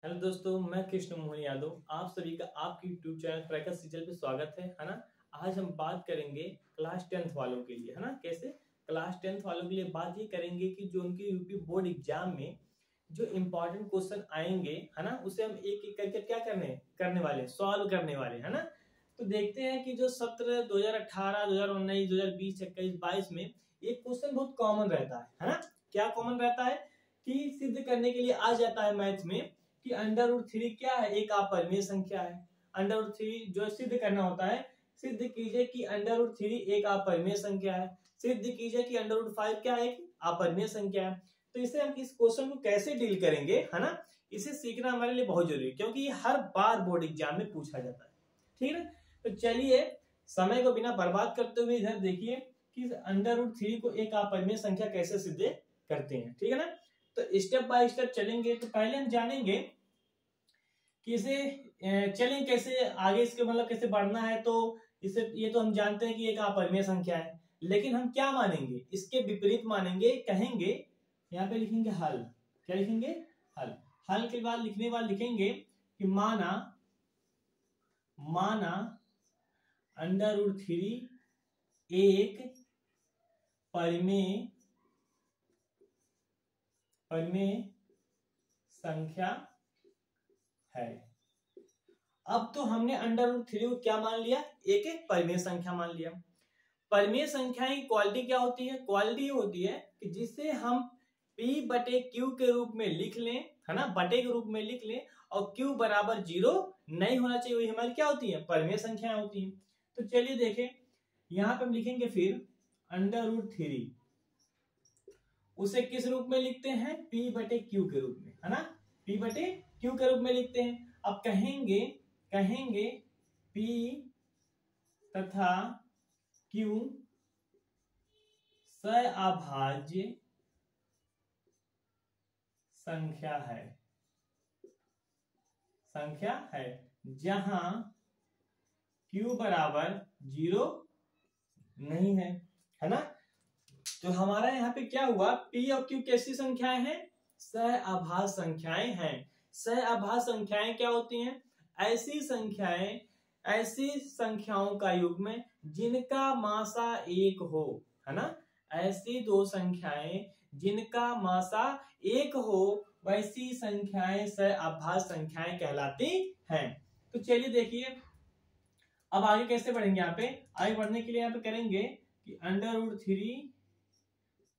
Hello दोस्तों, मैं कृष्ण मोहन यादव। आप सभी का आपके यूट्यूब चैनल क्रैकर्स सीजल पे स्वागत है ना। आज हम बात करेंगे क्लास 10th वालों के लिए, है ना। कैसे क्लास 10th वालों के लिए बात ये करेंगे कि जो उनके यूपी बोर्ड एग्जाम में जो इम्पोर्टेंट क्वेश्चन आएंगे, है ना, उसे हम एक एक करके क्या करने वाले, सॉल्व करने वाले, है ना। तो देखते हैं कि जो सत्र 2018, 2019, 2020, 21, 22 में एक क्वेश्चन बहुत कॉमन रहता है ना। क्या कॉमन रहता है कि सिद्ध करने के लिए आ जाता है मैथ में कि √3 क्या है, एक अपरिमेय संख्या है। √3 जो सिद्ध करना होता है, सिद्ध कीजिए कि √3 एक अपरिमेय संख्या है। सिद्ध कीजिए कि √5 क्या है, एक अपरिमेय संख्या है। तो इसे हम इस क्वेश्चन को कैसे डील करेंगे, है ना, इसे सीखना हमारे लिए बहुत जरूरी है, क्योंकि ये हर बार बोर्ड एग्जाम में पूछा जाता है। ठीक है, तो चलिए समय को बिना बर्बाद करते हुए इधर देखिए कि √3 को एक अपरिमेय संख्या कैसे सिद्ध करते हैं। ठीक है ना, तो स्टेप बाय स्टेप चलेंगे। तो पहले हम जानेंगे कि इसे चलें कैसे आगे, इसके मतलब कैसे बढ़ना है। तो इसे ये तो हम जानते हैं कि एक अपरिमेय संख्या है, लेकिन हम क्या मानेंगे, इसके विपरीत मानेंगे। कहेंगे यहाँ पे लिखेंगे हल। क्या लिखेंगे? हल। हल के बाद लिखेंगे कि माना √3 एक परिमेय संख्या है। अब तो हमने √3 को क्या मान लिया, एक परिमेय संख्या मान लिया। परिमेय संख्या की क्वालिटी क्या होती है? क्वालिटी होती है कि जिसे हम P/Q के रूप में लिख लें, है ना, बटे के रूप में लिख लें, और Q बराबर 0 नहीं होना चाहिए, वही हमारी क्या होती है, परिमेय संख्याएं होती हैं। तो चलिए देखें, यहां पे हम लिखेंगे फिर √3, उसे किस रूप में लिखते हैं, P/Q के रूप में, है ना, P/Q के रूप में लिखते हैं। अब कहेंगे P तथा Q सअभाज्य संख्या है जहां Q बराबर 0 नहीं है ना। तो हमारा यहाँ पे क्या हुआ, P और Q कैसी संख्याएं हैं, सअभाज्य संख्याएं हैं। सअभाज्य संख्याएं क्या होती हैं? ऐसी संख्याओं का युग्म जिनका मासा 1 हो, है ना। ऐसी दो संख्याएं जिनका मासा 1 हो, वैसी संख्याएं सअभाज्य संख्याएं कहलाती हैं। तो चलिए देखिए अब आगे कैसे बढ़ेंगे। यहाँ पे आगे बढ़ने के लिए यहाँ पे करेंगे कि √3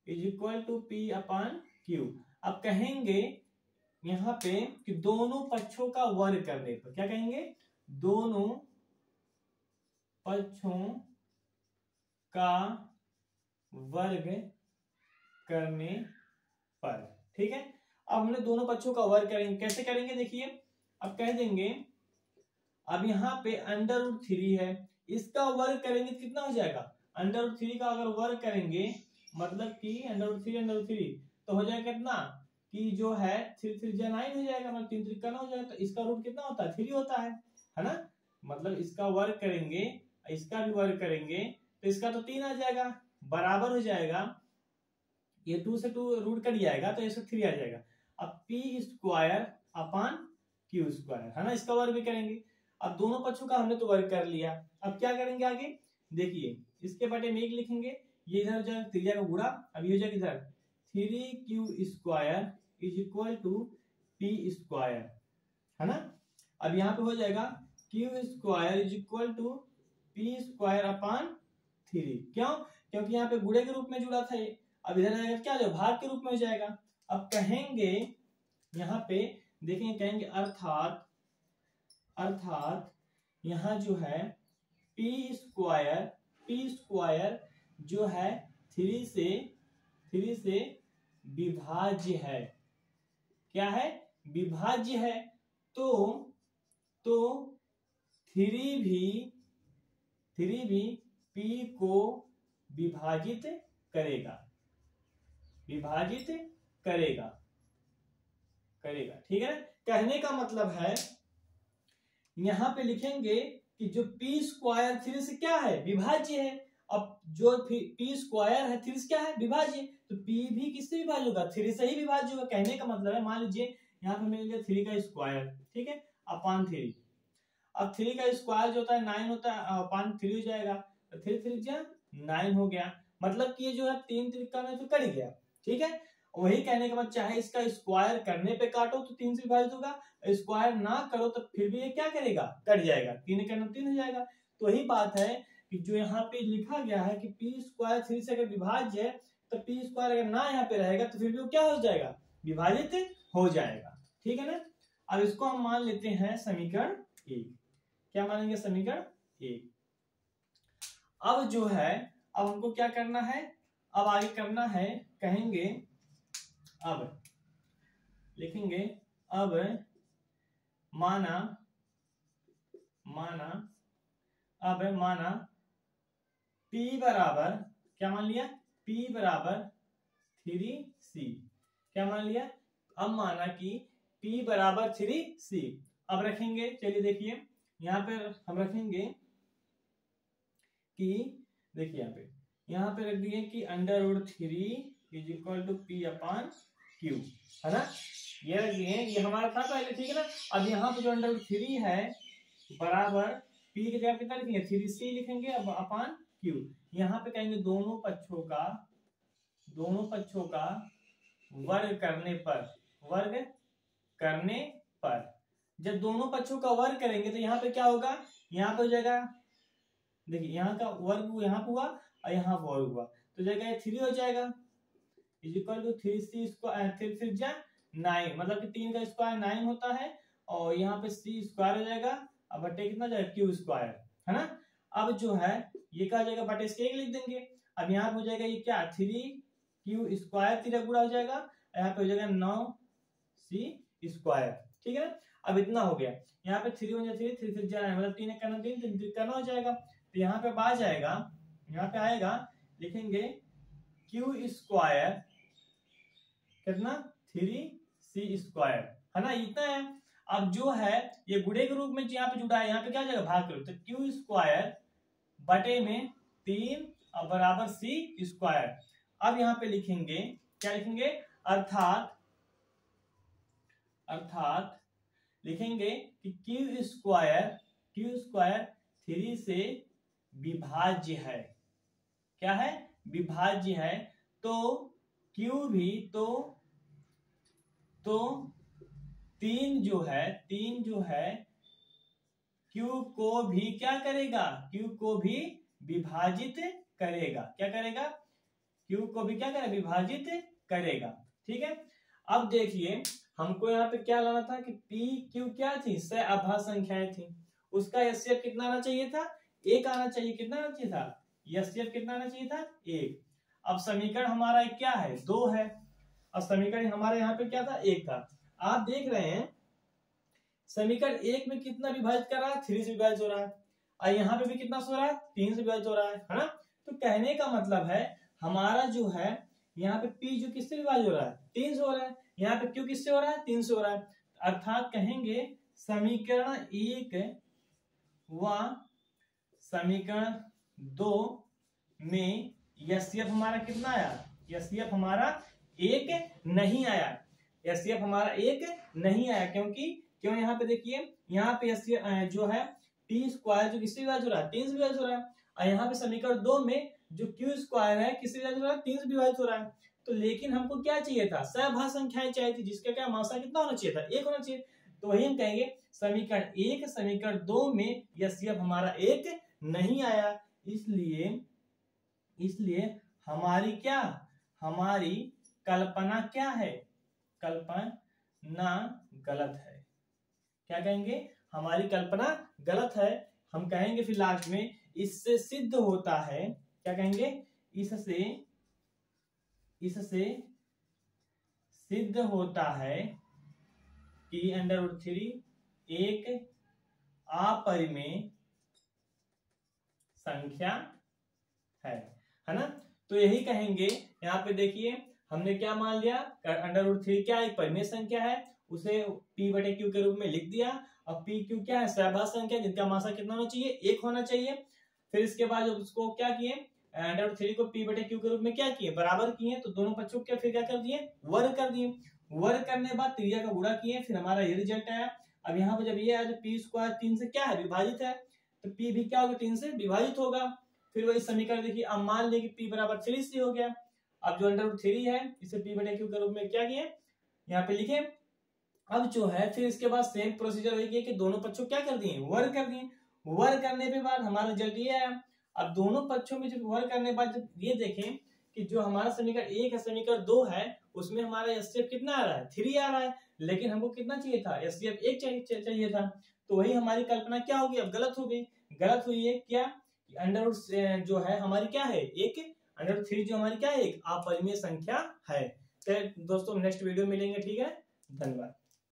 = P/Q। अब कहेंगे यहाँ पे कि दोनों पक्षों का वर्ग करने पर, क्या कहेंगे, दोनों पक्षों का वर्ग करने पर। ठीक है, अब हमने दोनों पक्षों का वर्ग करेंगे। कैसे करेंगे देखिए, अब कह देंगे, अब यहाँ पे √3 है, इसका वर्ग करेंगे तो कितना हो जाएगा, √3 का अगर वर्ग करेंगे मतलब कि √3 तो हो जाएगा कितना, कि जो है 3 3 9 हो जाएगा, मतलब 3 3 9 हो जाएगा। तो इसका रूट कितना होता है, 3 होता है ना। मतलब इसका वर्ग करेंगे, इसका भी वर्ग करेंगे, तो इसका तो 3 आ जाएगा, बराबर हो जाएगा, ये 2 से 2 रूट कट जाएगा, तो इससे 3 आ जाएगा। अब P²/Q², है ना, इसका वर्ग भी करेंगे। अब दोनों पक्षों का हमने तो वर्ग कर लिया, अब क्या करेंगे आगे देखिए, इसके बटे में 1 लिखेंगे, ये इधर जो त्रिज्या का गुणा, अब ये हो जाएगा इधर 3Q² = P², है ना। अब यहाँ पे हो जाएगा Q² = P²/3। क्यों? क्योंकि यहाँ पे गुणे के रूप में जुड़ा था ये, अब इधर आएगा क्या, जो भाग के रूप में हो जाएगा। अब कहेंगे यहाँ पे देखेंगे, कहेंगे अर्थात यहाँ जो है P² जो है 3 से विभाज्य है। क्या है? विभाज्य है। तो 3 भी P को विभाजित करेगा। ठीक है, कहने का मतलब है यहां पे लिखेंगे कि जो P² 3 से क्या है, विभाज्य है। अब जो P² है 3 से क्या है, विभाज्य, तो P भी किससे विभाज्य होगा, 3 से ही विभाज्य होगा। कहने का मतलब है, मान लीजिए यहाँ पे मिल गया 3 का स्क्वायर, ठीक है, अपान 3। अब 3 का स्क्वायर जो होता है 9 होता है, अपान 3 हो जाएगा, तो 3 3 9 हो गया। मतलब कि ये जो है 3 3 में तो कट गया, ठीक है। वही कहने के बाद चाहे इसका स्क्वायर करने पे काटो तो 3 से विभाजित होगा, स्क्वायर ना करो तो फिर भी ये क्या करेगा, कट जाएगा, 3 करना 3 हो जाएगा। तो वही बात है कि जो यहाँ पे लिखा गया है कि पी स्क्वायर 3 से अगर विभाज्य है तो पी स्क्वायर अगर ना यहाँ पे रहेगा तो फिर भी वो क्या हो जाएगा, विभाजित हो जाएगा, ठीक है ना। अब इसको हम मान लेते हैं समीकरण 1। क्या मानेंगे, समीकरण 1। अब जो है, अब हमको क्या करना है, अब आगे करना है, कहेंगे अब लिखेंगे, अब माना P बराबर, क्या मान लिया, P बराबर 3C, क्या मान लिया, अब माना कि P बराबर 3C। अब रखेंगे, चलिए देखिए यहाँ पे हम रखेंगे कि देखिए यहाँ पे रख दिए कि √3 is equal to P upon Q, है ना, ये रख दिए, ये हमारा था पहले, ठीक है ना। अब यहाँ पे जो √3 है बराबर P की जगह कितना लिखेंगे, 3C लिखेंगे, अब अपान Q। यहाँ पे कहेंगे दोनों पक्षों का वर्ग करने पर, जब दोनों पक्षों का वर्ग करेंगे तो यहाँ पे क्या होगा, यहाँ पे हो जाएगा, देखिए यहाँ का वर्ग यहाँ पे हुआ और यहाँ वर्ग हुआ तो जगह 3 हो जाएगा, is equal to 3C square, 3 3 9, मतलब कि 3 का स्क्वायर 9 होता है, और यहाँ पे C स्क्वायर हो जाएगा, अब बटे कितना जाएगा, Q स्क्वायर, है ना। अब जो है ये क्या हो जाएगा, बटे इसके 1 लिख देंगे। अब यहाँ पे हो जाएगा ये क्या, 3Q स्क्वायर 3 गुणा हो जाएगा, यहाँ पे हो जाएगा 9C स्क्वायर, ठीक है ना। अब इतना हो गया, यहाँ पे 3 3 3 3 9, मतलब 3 करना 3 3 3 करना हो जाएगा। तो यहाँ पे आ जाएगा, यहाँ पे आएगा, लिखेंगे Q स्क्वायर कितना, 3C स्क्वायर, है ना, इतना है। अब जो है ये गुणे के रूप में यहाँ पे जुड़ा है, यहाँ पे क्या जाएगा, भाग करो, तो Q स्क्वायर बटे में 3 और बराबर C स्क्वायर। अब यहाँ पे लिखेंगे, क्या लिखेंगे, अर्थात लिखेंगे कि Q स्क्वायर 3 से विभाज्य है, क्या है, विभाज्य है, तो Q भी तो 3 जो है Q को भी क्या करेगा, Q को भी विभाजित करेगा, क्या करेगा, Q को भी क्या करेगा, विभाजित करेगा, ठीक है। अब देखिए हमको यहाँ पे क्या लाना था कि P Q क्या थी, सहअभाज्य संख्याएं थी, उसका एचसीएफ कितना आना चाहिए था, 1 आना चाहिए, कितना आना चाहिए था, एचसीएफ कितना आना चाहिए था, 1। अब समीकरण हमारा क्या है, 2 है, और समीकरण हमारे यहाँ पे क्या था, 1 था। आप देख रहे हैं समीकरण 1 में कितना विभाजित कर रहा है, 3 से विभाजित हो रहा है, और यहाँ पे भी कितना हो रहा है, 3 से विभाजित हो रहा है ना। तो कहने का मतलब है हमारा जो है यहाँ पे P जो किससे विभाजित हो रहा है, 3 से हो रहा है, यहाँ पे Q किससे हो रहा है, 3 से हो रहा है। अर्थात कहेंगे समीकरण 1 व समीकरण 2 में एचसीएफ हमारा कितना आया, एचसीएफ हमारा 1 नहीं आया, एचसीएफ हमारा 1 नहीं आया, क्यों यहाँ पे देखिए, यहाँ पे एचसीएफ जो है P स्क्वायर जो किससे विभाजित हो रहा है, 3 से विभाजित हो रहा है, और यहाँ पे समीकरण 2 में जो Q स्क्वायर है किससे विभाजित हो रहा है, 3 से विभाजित हो रहा है। तो लेकिन हमको क्या चाहिए था, सहअभाज्य संख्याएं चाहिए थी, जिसका क्या मात्रा कितना होना चाहिए था, 1 होना चाहिए। तो वही हम कहेंगे समीकरण 1 समीकरण 2 में एचसीएफ हमारा 1 नहीं आया, इसलिए हमारी क्या, हमारी कल्पना क्या है, कल्पना गलत है। क्या कहेंगे, हमारी कल्पना गलत है। हम कहेंगे फिर लास्ट में इससे सिद्ध होता है, क्या कहेंगे, इससे सिद्ध होता है कि √3 एक अपरिमेय संख्या है ना। तो यही कहेंगे, यहाँ पे देखिए हमने क्या मान लिया, √3 क्या एक परिमेय संख्या है, उसे P बटे Q के रूप में लिख दिया, और P Q क्या है, सहअभाज्य संख्या जिनका मात्रा कितना होना चाहिए, 1 होना चाहिए। फिर इसके बाद उसको क्या किए, √3 को P बटे Q के रूप में क्या किए, बराबर किए, तो दोनों पक्षों के फिर क्या कर दिए, वर्ग कर दिए। वर्ग करने के बाद त्रिज्या का गुणा किए, फिर हमारा ये रिजल्ट आया। अब यहाँ पर जब ये आया तो पी स्क्वायर 3 से क्या है, विभाजित है, तो पी भी क्या होगा, 3 से विभाजित होगा। फिर वही समीकरण देखिए, अब मान लें कि पी बराबर 3c हो गया। अब जो √3 है इसे पी बटे क्यू के रूप में क्या किए, यहाँ पे लिखे। अब जो है फिर इसके बाद सेम प्रोसीजर वही किया कि दोनों पक्षों क्या कर दिए, वर्ग कर दिए। वर्ग करने के बाद हमारा रिजल्ट ये आया। अब दोनों पक्षों में जब वर्ग करने के बाद जब ये देखें कि जो हमारा समीकरण 1 है समीकरण 2 है उसमें हमारा एचसीएफ कितना आ रहा है, 3 आ रहा है, लेकिन हमको कितना चाहिए था, एचसीएफ 1 चाहिए था। तो वही हमारी कल्पना क्या होगी, अब गलत हो गई। गलत हुई है क्या, अंडर जो है हमारी क्या है, एक √3 जो हमारी क्या है, एक अपरिमेय संख्या है। तो दोस्तों नेक्स्ट वीडियो मिलेंगे, ठीक है, धन्यवाद।